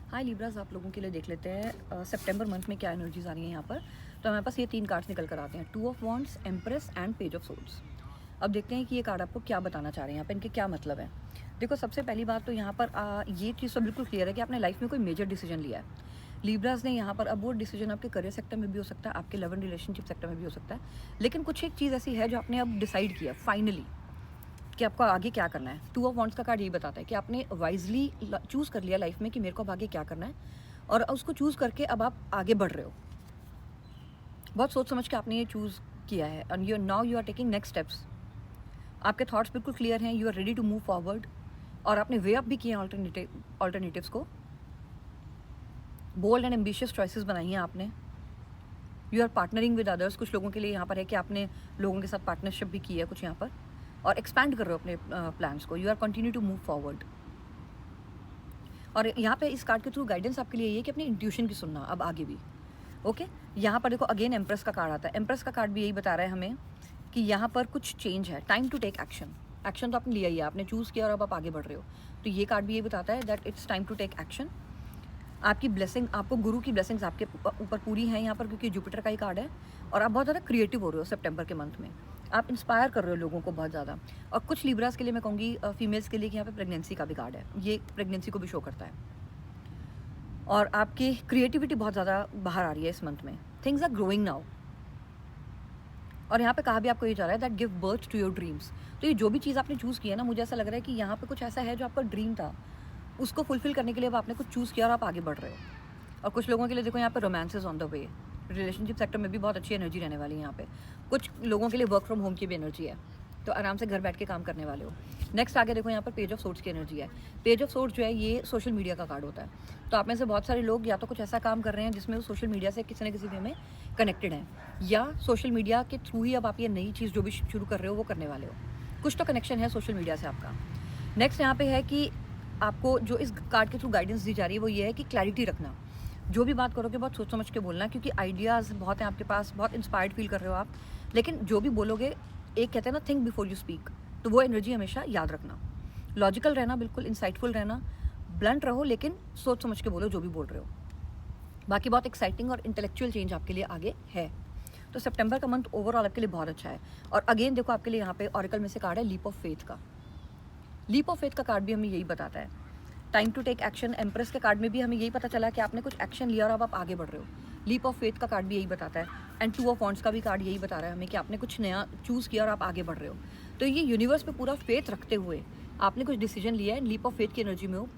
हाय Libras, आप लोगों के लिए देख लेते हैं सितंबर मंथ में क्या एनर्जीज आ रही हैं यहाँ पर। तो हमारे पास ये 3 कार्ड्स निकल कर आते हैं, 2 of wands, empress and page of swords. अब देखते हैं कि ये कार्ड आपको क्या बताना चाह रहे हैं, यहाँ पर इनके क्या मतलब है। देखो, सबसे पहली बात तो यहाँ पर ये चीज़ तो बिल्कुल क्लियर है कि आपने लाइफ में कोई मेजर डिसीजन लिया है लिब्रास ने यहाँ पर। अब वो डिसीजन आपके करियर सेक्टर में भी हो सकता है, आपके लव एंड रिलेशनशिप सेक्टर में भी हो सकता है, लेकिन कुछ एक चीज़ ऐसी है जो आपने अब डिसाइड किया फाइनली कि आपको आगे क्या करना है। 2 ऑफ वॉन्ड्स का कार्ड यही बताता है कि आपने वाइजली चूज़ कर लिया लाइफ में कि मेरे को अब आगे क्या करना है, और उसको चूज़ करके अब आप आगे बढ़ रहे हो। बहुत सोच समझ के आपने ये चूज़ किया है and you are taking next steps. आपके थॉट्स बिल्कुल क्लियर हैं, you are ready to move forward, और आपने वे अप भी किए हैं ऑल्टरनेटिव्स को। बोल्ड एंड एम्बिशियस चॉइसेस बनाई हैं आपने। You are partnering with others. कुछ लोगों के लिए यहाँ पर है कि आपने लोगों के साथ पार्टनरशिप भी की है कुछ यहाँ पर, और एक्सपैंड कर रहे हो अपने प्लान्स को। You are continue to move forward. और यहाँ पे इस कार्ड के थ्रू गाइडेंस आपके लिए ये कि अपनी इंट्यूशन की सुनना अब आगे भी। ओके, यहाँ पर देखो अगेन एम्प्रेस का कार्ड आता है। एम्प्रेस का कार्ड भी यही बता रहा है हमें कि यहाँ पर कुछ चेंज है, time to take action. Action तो आपने लिया ही है, आपने चूज़ किया और अब आप आगे बढ़ रहे हो। तो ये कार्ड भी ये बताता है that its time to take action. आपकी ब्लेसिंग, आपको गुरु की ब्लेसिंग्स आपके ऊपर पूरी हैं यहाँ पर, क्योंकि जुपिटर का ही कार्ड है। और आप बहुत ज़्यादा क्रिएटिव हो रहे हो सितंबर के मंथ में। आप इंस्पायर कर रहे हो लोगों को बहुत ज़्यादा। और कुछ लिब्रास के लिए मैं कहूँगी, फीमेल्स के लिए कि यहाँ पे प्रेगनेंसी का भी कार्ड है, ये प्रेगनेंसी को भी शो करता है। और आपकी क्रिएटिविटी बहुत ज़्यादा बाहर आ रही है इस मंथ में। Things are growing now. और यहाँ पे कहा भी आपको ये जा रहा है that give birth to your dreams. तो ये जो भी चीज़ आपने चूज़ की है ना, मुझे ऐसा लग रहा है कि यहाँ पे कुछ ऐसा है जो आपका ड्रीम था, उसको फुलफिल करने के लिए अब आपने कुछ चूज़ किया और आप आगे बढ़ रहे हो। और कुछ लोगों के लिए देखो यहाँ पे romance is on the way. Relationship sector में भी बहुत अच्छी एनर्जी रहने वाली है यहाँ पे। कुछ लोगों के लिए वर्क फ्रॉम होम की भी एनर्जी है, तो आराम से घर बैठ के काम करने वाले हो। नेक्स्ट आगे देखो, यहाँ पर पेज ऑफ सोर्ड्स की एनर्जी है। पेज ऑफ सोर्ड्स जो है ये सोशल मीडिया का कार्ड होता है। तो आप में से बहुत सारे लोग या तो कुछ ऐसा काम कर रहे हैं जिसमें वो सोशल मीडिया से किसी न किसी वे में कनेक्टेड हैं, या सोशल मीडिया के थ्रू ही अब आप ये नई चीज़ जो भी शुरू कर रहे हो वो करने वाले हो। कुछ तो कनेक्शन है सोशल मीडिया से आपका। नेक्स्ट यहाँ पे है कि आपको जो इस कार्ड के थ्रू गाइडेंस दी जा रही है वो ये है कि क्लैरिटी रखना। जो भी बात करोगे बहुत सोच समझ के बोलना, क्योंकि आइडियाज़ बहुत हैं आपके पास, बहुत इंस्पायर्ड फील कर रहे हो आप, लेकिन जो भी बोलोगे, एक कहते हैं ना थिंक बिफोर यू स्पीक, तो वो एनर्जी हमेशा याद रखना। लॉजिकल रहना, बिल्कुल इंसाइटफुल रहना, ब्लंट रहो, लेकिन सोच समझ के बोलो जो भी बोल रहे हो। बाकी बहुत एक्साइटिंग और इंटेलेक्चुअल चेंज आपके लिए आगे है। तो सितंबर का मंथ ओवरऑल आपके लिए बहुत अच्छा है। और अगेन देखो, आपके लिए यहाँ पे ऑरेकल में से कार्ड है लीप ऑफ फेथ का। लीप ऑफ फेथ का कार्ड भी हमें यही बताता है, time to take action. Empress के कार्ड में भी हमें यही पता चला कि आपने कुछ एक्शन लिया और अब आप आगे बढ़ रहे हो। लीप ऑफ फेथ का कार्ड भी यही बताता है, एंड 2 ऑफ वॉन्ड्स का भी कार्ड यही बता रहा है हमें कि आपने कुछ नया चूज़ किया और आप आगे बढ़ रहे हो। तो ये यूनिवर्स पे पूरा फेथ रखते हुए आपने कुछ डिसीजन लिया है, लीप ऑफ फेथ की एनर्जी में हो।